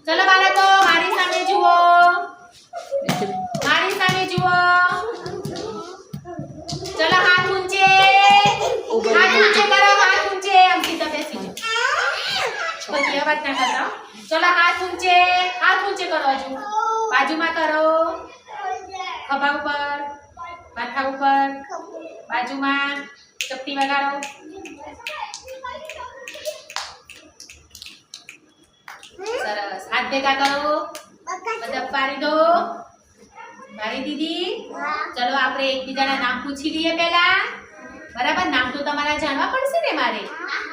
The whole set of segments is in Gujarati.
ચલો બાળકો મારી સામે જુઓ, મારી સામે જુઓ. ચલો હાથ ઊંચે, હાથ ઊંચે કરો, હાથ ઊંચે. અંકિતા બેસી જાઓ, પછી અવાજ ના કરતા. ચલો હાથ ઊંચે, હાથ ઊંચે કરો. હજુ બાજુમાં કરો, ખભા ઉપર, માથા ઉપર, બાજુમાં. ચપટી વગાડો. સરસ. હાથ ભેગા કરો, બધા પાડી દો. મારી દીદી, ચલો આપણે એકબીજાના નામ પૂછી લઈએ પહેલા. બરાબર? નામ તો તમારા જાણવા પડશે ને મારે.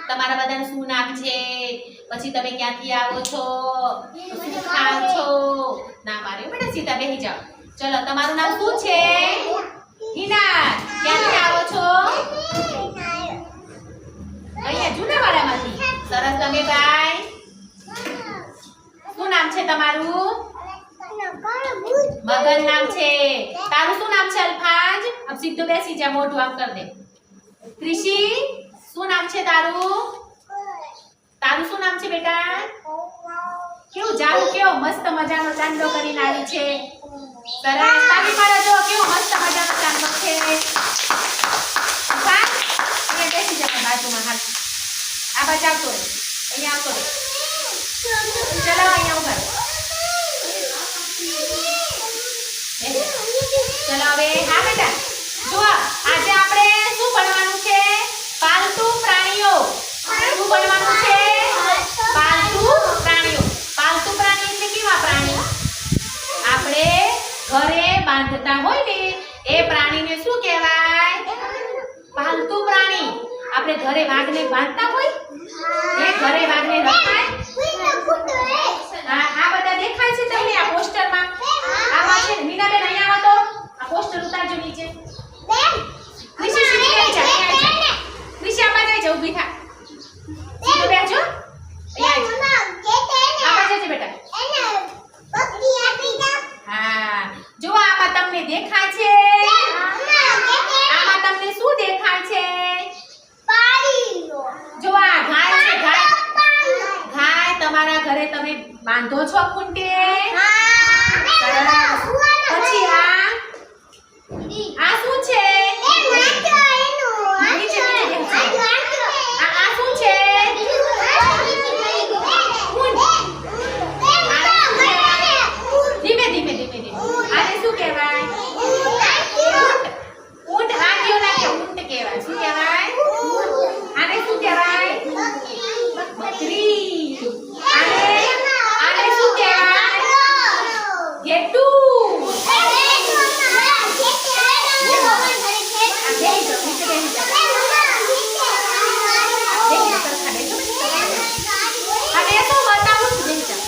તમારા બધાનું શું નામ છે, પછી તમે ક્યાંથી આવો છો, શું ખાવ છો, નામ મારે. બેટા સીધા બેસી જાઓ. ચલો તમારું નામ શું છે? હિના. ક્યાંથી આવો છો? અહીંયા જુનાવાડામાંથી. સરસ. તમે ભાઈ શું નામ છે તમારું? મગન નામ છે. તારું શું નામ છે? અલ્ફાજ. अब સીધો બેસી જા, મોઢું આમ કર દે. ક્રિશી, શું નામ છે તારું? તારું શું નામ છે બેટા? કેવું જાડું, કેવો મસ્ત મજાનો ચાંદલો કરીને આવી છે. સરસ. તારી મારે જો કેવો મસ્ત મજાનો ચાંદલો છે. અલ્ફાજ, અહીંયા બેસી જા બાજુમાં. હાલ આ બાજુ આવતો રહે, અહીંયા આવતો રહે. ચલો અહીંયા ઉભા રહો. ચલો હવે. હા બેટા જો આજે આપણે શું ભણવાનું છે? પાલતુ પ્રાણીઓ. શું ભણવાનું છે? પાલતુ પ્રાણીઓ. પાલતુ પ્રાણી એટલે કેવા પ્રાણી? આપણે ઘરે બાંધતા હોય ને એ પ્રાણીને શું કહેવાય? પાલતુ પ્રાણી. આપણે ઘરે વાઘને બાંધતા હોય એ ઘરે વાઘને રખાય. આ બધા દેખાય છે તમને આ પોસ્ટરમાં? આમાં છે મીનાબેન, અહીંયા આવો તો આ પોસ્ટર ઉતારજો નીચે. ક્રિશી સીધી બેસી જા, અહીંયા આવી જા. ક્રિશી આમાં જઈ જા, ઊભી થા. સીધો બેસજો. અહીંયા આવી જા. બેટા. હા, જો આમાં તમને દેખાય છે? આમાં તમને શું દેખાય છે? જો આ ગાય છે. ગાય તમારા ઘરે તમે બાંધો છો ખૂંટે? સરસ. પછી આ શું છે? આ શું છે? ધીમે ધીમે ધીમે ધીમે. આને શું કહેવાય? ઊંટ. આંટીઓ નાખે ઊંટ કહેવાય. શું કહેવાય? આને શું કહેવાય? બકરી. આને શું કહેવાય? ઘેટું. હવે શું બતાવું છું?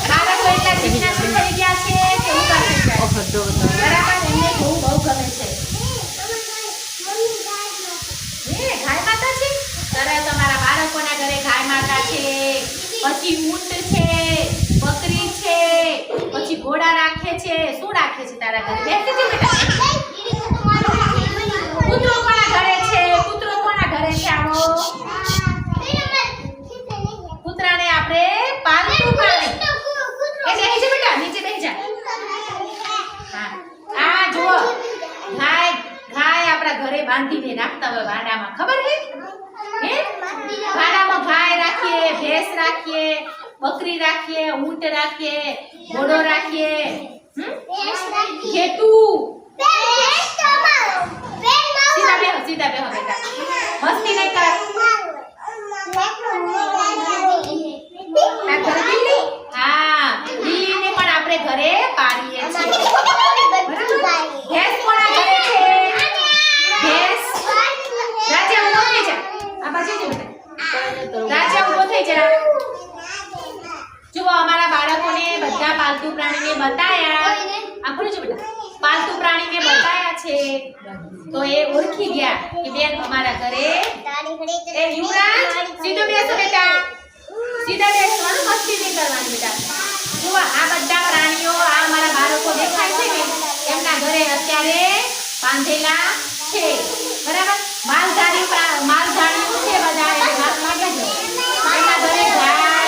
બાળકો એટલા જિજ્ઞાસુ થઈ ગયા છે કે ઉભા થઈ જાય. બરાબર? એમને બહુ ગમે છે. ગાય માતા છે. સરસ. તમારા બાળકોના ઘરે ગાય માતા છે, પછી ઊંટ છે, બકરી છે, પછી ઘોડા રાખે છે. શું રાખે છે તારા ઘરે? બેસી જા બેટા. કૂતરો કોના ઘરે છે? કૂતરો કોના ઘરે છે? આવો. કૂતરાને આપણે પાલતુ પ્રાણી એટલે નીચે બેટા, નીચે બેસી જા. હા, આ જુઓ ગાય આપણા ઘરે બાંધીને રાખતા હોય વાડામાં. ખબર હે? વાડામાં ગાય રાખીએ, ભેંસ રાખીએ, બકરી રાખીએ, ઊંટ રાખીએ, ઘોડો રાખીએ, ઘેટું. સીધા બેહો બેટા. મસ્તી નહીં કર. હા, બિલ્લીને પણ આપણે ઘરે પાળીએ છીએ. ભેંસ કોના ઘરે છે? ભેંસ. રાજા ઊભો થઈ જા. આ બાજુ જો બેટા. રાજા ઊભો થઈ જા. જો અમારા બાળકોને બધા પાલતુ પ્રાણીને બતાયા. આખું જો બેટા. પાલતુ પ્રાણીને બતાયા છે તો એ ઓળખી ગયા કે બેન અમારા ઘરે. એ યુવરાજ સીધો બેસો બેટા. સીધા બેસવાનું, મસ્તી નહીં કરવાની બેટા. જો આ બધા પ્રાણીઓ આ અમારા બાળકો દેખાય છે ને એમના ઘરે અત્યારે બાંધેલા છે. બરાબર? માલધારીઓ છે બધા. એના ઘરે ગાય,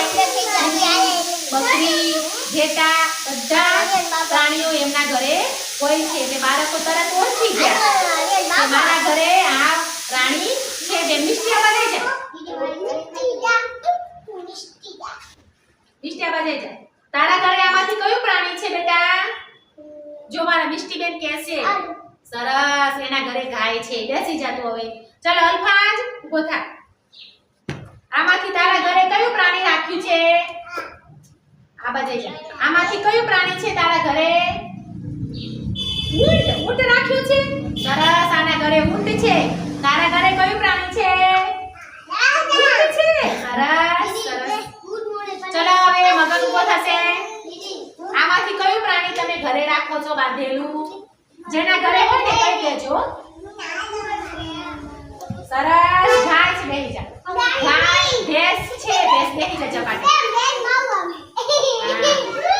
ઘેટા બધા પ્રાણીઓ એમના ઘરે હોય છે એટલે બાળકો તરત ઓળખી ગયા કે મારા ઘરે આ પ્રાણી છે. બે મિષ્ટી આવા જાય છે. મિષ્ટી આવા જાય છે. તારા ઘરે આમાંથી કયું પ્રાણી છે બેટા? જો મારા મિષ્ટી બેન કહે છે સરસ એના ઘરે ગાય છે. બેસી જા તું હવે. ચાલો અલ્ફાજ ઊભો થા. આમાંથી તારા ઘરે કયું પ્રાણી રાખ્યું છે? આ બાજુ જા. આમાંથી કયું પ્રાણી છે તારા ઘરે? ઊંટ. ઊંટ રાખ્યું છે. સરસ આના ઘરે ઊંટ છે. તારા ઘરે કયું પ્રાણી છે? ઊંટ છે. સરસ સરસ. ચલો હવે મગજ ઊભો થશે. આમાંથી કયું પ્રાણી તમે ઘરે રાખો છો બાંધેલું? જેના ઘરે હોય ને કહી દેજો. સરસ ગાય છે. બેહી જા. ગાય ભેંસ છે. ભેંસ બેહી જા ચપાટી.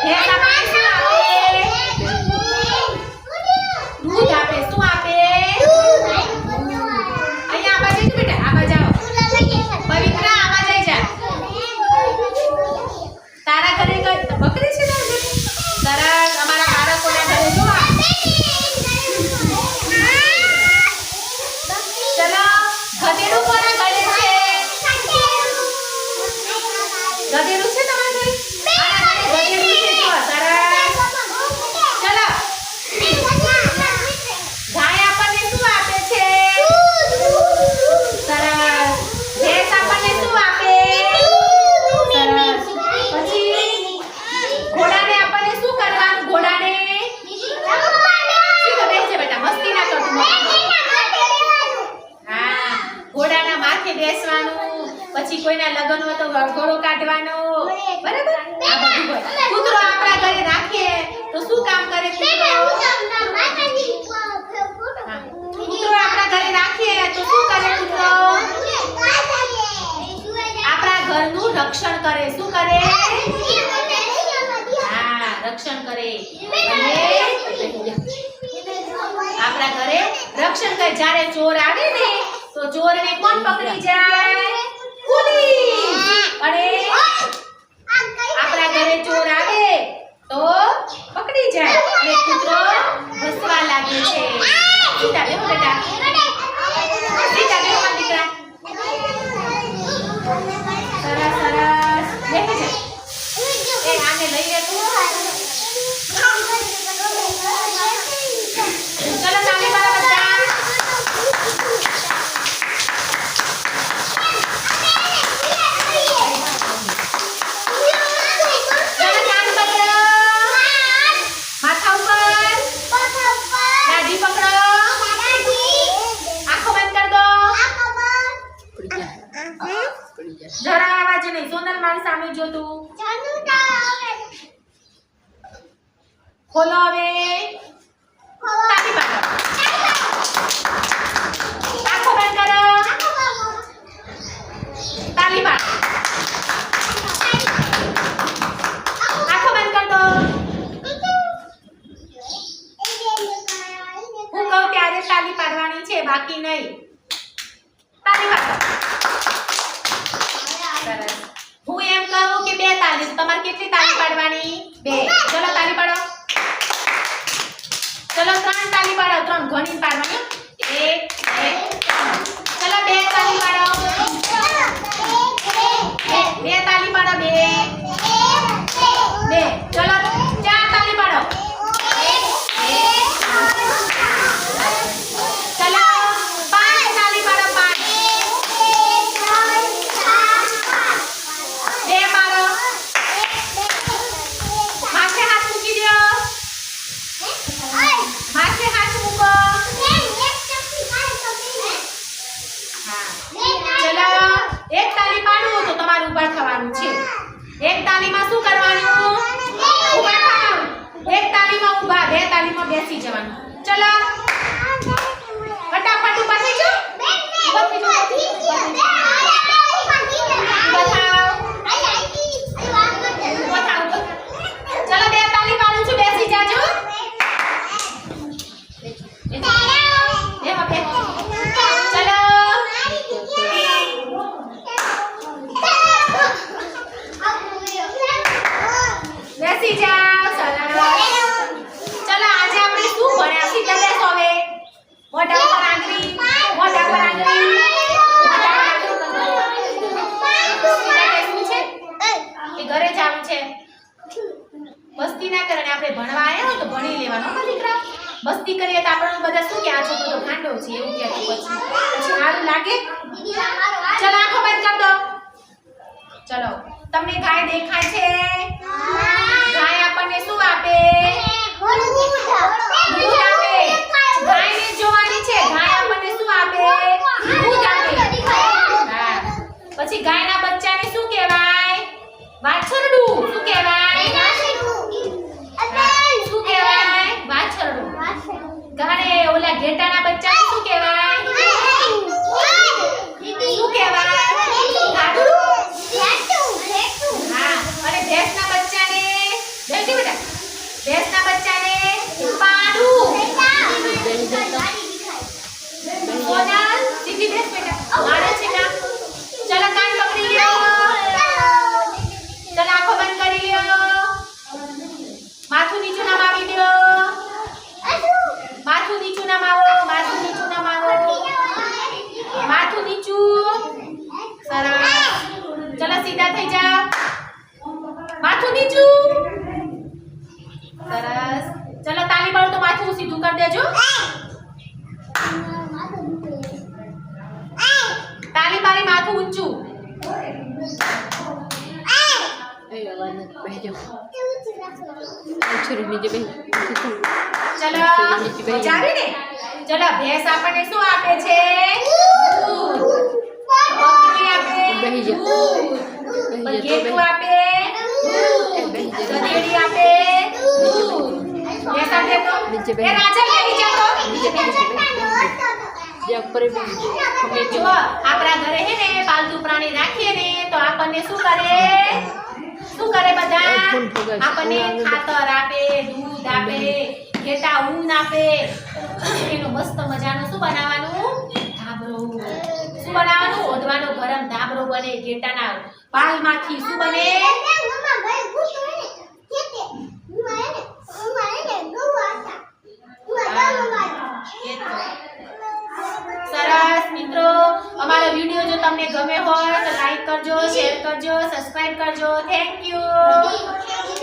ભેંસ આપણને શું આપે? દૂધ આપે. શું આપે? અહીંયા આ બાજુ બેટા. આ બાજુ આવો. પવિત્ર આ બાજુ જા. તારા ઘરે બકરી છે તારા ઘરે? સરસ અમારા બાળકોના ઘરે જો. ચલો ગધેડું કોના ઘરે છે? ગધેડું છે તમારા ઘરે? આના ઘરે ગધેડું છે. જો સરસ. ચલો ગાય આપણને શું આપે છે? સરસ. ભેંસ આપણને શું આપે? સરસ. પછી ઘોડાને આપણને શું કરવાનું? ઘોડાને શું બેસે બેટા? મસ્તી ના કરતું. હા ઘોડાના માથે બેસવાનું. પછી કોઈના લગ્ન હોય તો ઘોડો કાઢવાનો. બરાબર? આ બધું હોય. કૂતરો આપણા ઘરે રાખીએ તો શું કામ કરે કૂતરો? કૂતરો આપણા ઘરે રાખીએ તો શું કરે કૂતરો? આપણા ઘરનું રક્ષણ કરે. શું કરે? હા રક્ષણ કરે. આપણા ઘરે રક્ષણ કરે. જ્યારે ચોર આવે ને તો ચોરને કોણ પકડી જાય? પોલીસ. અને આપણા ઘરે ચોર આવે તો પકડી જાય અને કૂતરો હસવા લાગે છે. સીતા બેહો બેટા. સીતા બેહો મારા દીકરા. સરસ સરસ. બેહી જા. એ આને લઈ લે તું. ચલો તાલી પાડો બધા. ચલો કાન પકડો. માથા ઉપર. દાઢી પકડો. આંખો બંધ કર દો. જરા અવાજ નહીં. સોનલ મારી સામે જો તું. ખોલો હવે. તાળી પાડો. આંખો બંધ કરો. તાળી પાડો. આંખો બંધ કર દો. હું કહું ત્યારે તાળી પાડવાની છે, બાકી નહીં. તાળી પાડો. સરસ. હું એમ કહું કે 2 તાળી. તમારે કેટલી તાળી પાડવાની? 2. ચલો તાળી પાડો. ચલો 3 તાળી પાડો. 3 ઘણી પાડવાની. 1 2 ચલો 2 તાળી પાડો. 2 તાળી પાડો. 2 ચલો 4 તાળી પાડો. 1 ચલો 5 તાળી પાડો. 5 2 પાડો. માથે હાથ મૂકી દો. માથે હાથ મૂકો. ચલો 1 તાળી પાડું તો તમારે ઊભા થવાનું છે. 1 તાળીમાં શું કરવાનું? ઊભા થવાનું. 1 તાળીમાં ઊભા. 2 તાળીમાં બેસી જવાનું. ચલો ફટાફટ ઊભા થઈ જાઓ. ઊભા થઈ જાઓ. ઊભા થાઓ. ઊભા થાઓ. ચલો 2 તાળી પાડું છું. બેસી જાજો. ચલો બેસી જાઓ. સરસ. ચલો આજે આપણે શું ભણ્યા? સીધા બેસો હવે. મોઢા પર આંગળી, મોઢા પર આંગળી, મોઢા પર આંગળી. સીધા બેસવું છે કે ઘરે જવું છે? મસ્તી ના કરે ને આપણે ભણવા આવ્યા હોય તો ભણી લેવાનું હો દીકરા. મસ્તી કરીએ તો આપણને બધા શું કે આ છોકરો તો ગાંડો છે એવું કહે પછી સારું લાગે? ચલો આંખો બંધ કર દો. ચલો તમને ગાય દેખાય છે? ગાય આપણને શું આપે? દૂધ આપે. ગાયને જોવાની છે. ગાય આપણને શું આપે? દૂધ આપે. હા. પછી ગાયના બચ્ચાને શું કહેવાય? વાછરડું. શું કહેવાય? શું કહેવાય? વાછરડું. ગાને ઓલા ઘેટાના બચ્ચાને શું કહેવાય? શું કહેવાય? ગાડું. હા. અને ભેંસના બચ્ચાને બેસી બેટા. ભેંસના બચ્ચાને પાડું. સોનલ સીધી બેસ બેટા. મારે છે ના. ચલો કાન પકડી લ્યો. ચલો આંખો બંધ કરી લ્યો. માથું નીચું ના માવી દો. માથું નીચું ના માવો. માથું નીચું ના માવો. માથું નીચું. સરસ. ચલો સીધા થઈ જાઓ. માથું નીચું. સરસ. ચલો તાલી પાડો તો માથું સીધું કરી દેજો. તાલી પાડી માથું ઊંચું. ચલો મજા આવી ને? ચલો ભેંસ આપણને શું આપે છે? દૂધ. બકરી આપે દૂધ. ઘેટું આપે દૂધ. ગધેડી આપે દૂધ. ભેંસ આપે તો એ રાજા બેસી જાઓ. જો આપણા ઘરે હે ને પાલતુ પ્રાણી રાખીએ ને તો આપણને શું કરે? શું કરે બધા? આપણને ખાતર આપે, દૂધ આપે, ઘેટા ઊન આપે. એનો મસ્ત મજાનો શું બનાવવાનું? ધાબળો. શું બનાવવાનું? ઓઢવાનો ગરમ ધાબળો બને. ઘેટાના પાલમાંથી શું બને? સરસ મિત્રો, અમારો વિડિયો જો તમને ગમે હોય તો લાઈક કરજો, શેર કરજો, સબસ્ક્રાઇબ કરજો. Thank you.